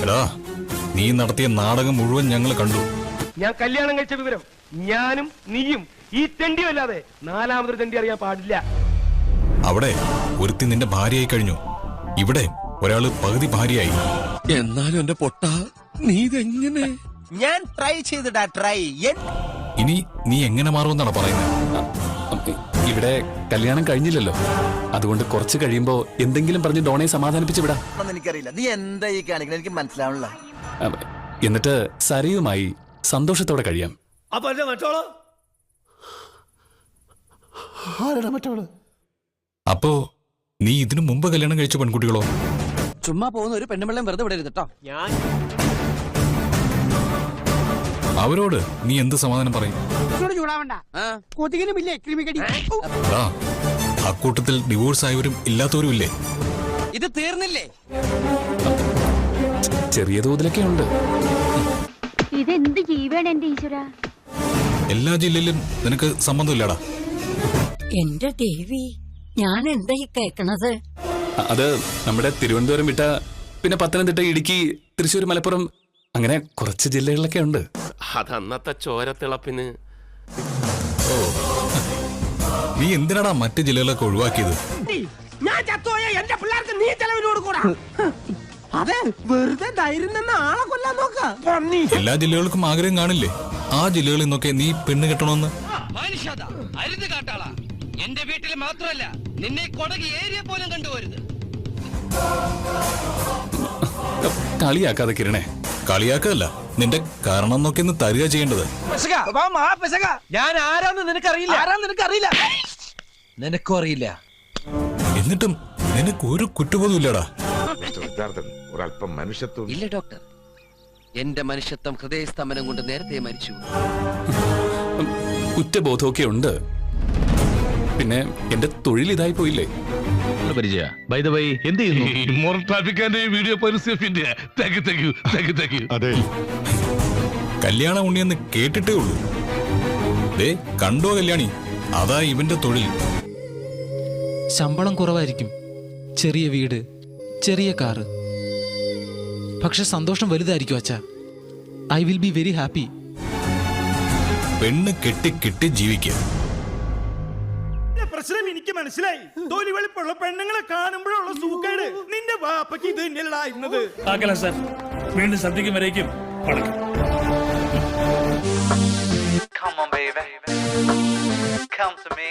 എടാ, നീ നടത്തിയ നാടകം മുഴുവൻ ഞങ്ങൾ കണ്ടു. ഞാൻ കല്യാണം കഴിച്ച വിവരം ഞാനും നീയും ഈ തെണ്ടിയല്ലാതെ നാലാമതൊരു തെണ്ടി അറിയാൻ പാടില്ല. അവിടെ ഒരുത്തി നിന്റെ ഭാര്യയായി കഴിഞ്ഞു. ഇവിടെ ഒരാള് പകുതി ഭാര്യയായി. എന്നാലും എന്റെ പൊട്ട നീ ഇതെങ്ങനെ? ഞാൻ ട്രൈ ചെയ്തിടാ ട്രൈ. ഇനി നീ എങ്ങനെ മാറുമെന്നാണ് പറയുന്നത്? ഇവിടെ കല്യാണം കഴിഞ്ഞില്ലല്ലോ, അതുകൊണ്ട് കുറച്ച് കഴിയുമ്പോ എന്തെങ്കിലും പറഞ്ഞ് ഡോണയെ സമാധാനിപ്പിച്ച് വിടാം. എനിക്കറിയില്ല നീ എന്താ ഈ കാണിക്കണം, എനിക്ക് മനസ്സിലാവണില്ല. എന്നിട്ട് സരയുമായി സന്തോഷത്തോടെ കഴിയാം. അപ്പോ നീ ഇതിനു മുമ്പ് കല്യാണം കഴിച്ച പെൺകുട്ടികളോ? ചുമ്മാ പോകുന്ന ഒരു പെണ്ണുമ്പിള്ളം വെറുതെ വിടരുത് കേട്ടോ. അവരോട് നീ എന്ത് സമാധാനം പറയും? അക്കൂട്ടത്തിൽ ഡിവോഴ്സ് ആയവരും ഇല്ലാത്തവരും ഇല്ലേ? ഇത് തീർന്നില്ലേ? ചെറിയ തോതിലൊക്കെ ഉണ്ട്. ഇതെന്ത് ജീവൻ എന്റെ ഈശ്വര. എല്ലാ ജില്ലയിലും നിനക്ക് സംബന്ധമില്ലടാ. എന്റെ ദേവി, ഞാൻ എന്താ ഈ കേക്കണത്? അത് നമ്മുടെ തിരുവനന്തപുരം വിട്ട പിന്നെ പത്തനംതിട്ട, ഇടുക്കി, തൃശ്ശൂർ, മലപ്പുറം അങ്ങനെ കുറച്ച് ജില്ലകളിലൊക്കെ ഉണ്ട്. അതന്നത്തെ ചോരത്തിളപ്പിന്. ഓ, നീ എന്തിനാടാ മറ്റു ജില്ലകളൊക്കെ ഒഴിവാക്കിയത്? ഞാൻ ചത്തോയ എന്റെ പിള്ളേർക്ക് നീ ചെലവിന് കൊടുക്കൂടാ. അതെ, വെറുതെ ധൈര്യം നിന്ന് ആളെ കൊല്ലാൻ നോക്കാം. എല്ലാ ജില്ലകൾക്കും ആഗ്രഹം കാണില്ലേ ആ ജില്ലകളിൽ നിന്നൊക്കെ നീ പെണ്ണ് കെട്ടണമെന്ന്? എന്റെ വീട്ടിൽ മാത്രമല്ല, നിന്നെ കൊടകി ഏരിയ പോലും കണ്ടുപോരുത്. കളിയാക്കാതെ കിരണേ. കളിയാക്കല്ല, നിന്റെ കാരണം നോക്കി ഒന്ന് തരിക ചെയ്യേണ്ടത്. ഞാൻ ആരാന്ന് നിനക്കറിയില്ല. നിനക്കും അറിയില്ല. എന്നിട്ടും നിനക്ക് ഒരു കുറ്റബോധം ഇല്ലടാ. ഇല്ല ഡോക്ടർ, എന്റെ മനുഷ്യത്വം ഹൃദയസ്തംഭനം കൊണ്ട് നേരത്തെ മരിച്ചു. കുറ്റബോധമൊക്കെ ഉണ്ട്. പിന്നെ എന്റെ തൊഴിൽ ഇതായി പോയില്ലേ? കല്യാണ ഉണ്ണിയെന്ന് കേട്ടിട്ടേ ഉള്ളൂ. ദേ കണ്ടോ കല്യാണി, അതാ ഇവന്റെ തൊഴിൽ. ശമ്പളം കുറവായിരിക്കും, ചെറിയ വീട്, ചെറിയ കാറ്, പക്ഷെ സന്തോഷം വലുതായിരിക്കും അച്ഛാ. I will be very happy. പെണ്ണ് കെട്ടി കെട്ടി ജീവിക്കുക. പ്രശ്നം എനിക്ക് മനസ്സിലായി. തൊലി വെളുപ്പുള്ള പെണ്ണുങ്ങളെ കാണുമ്പോഴുള്ള സൂക്കേട് നിന്റെ വാപ്പയ്ക്ക് ഇത് തന്നെയല്ലായിരുന്നത്. വീണ്ടും സദ്യക്കും വരേക്കും വണക്കം. Come on, baby. Come to me.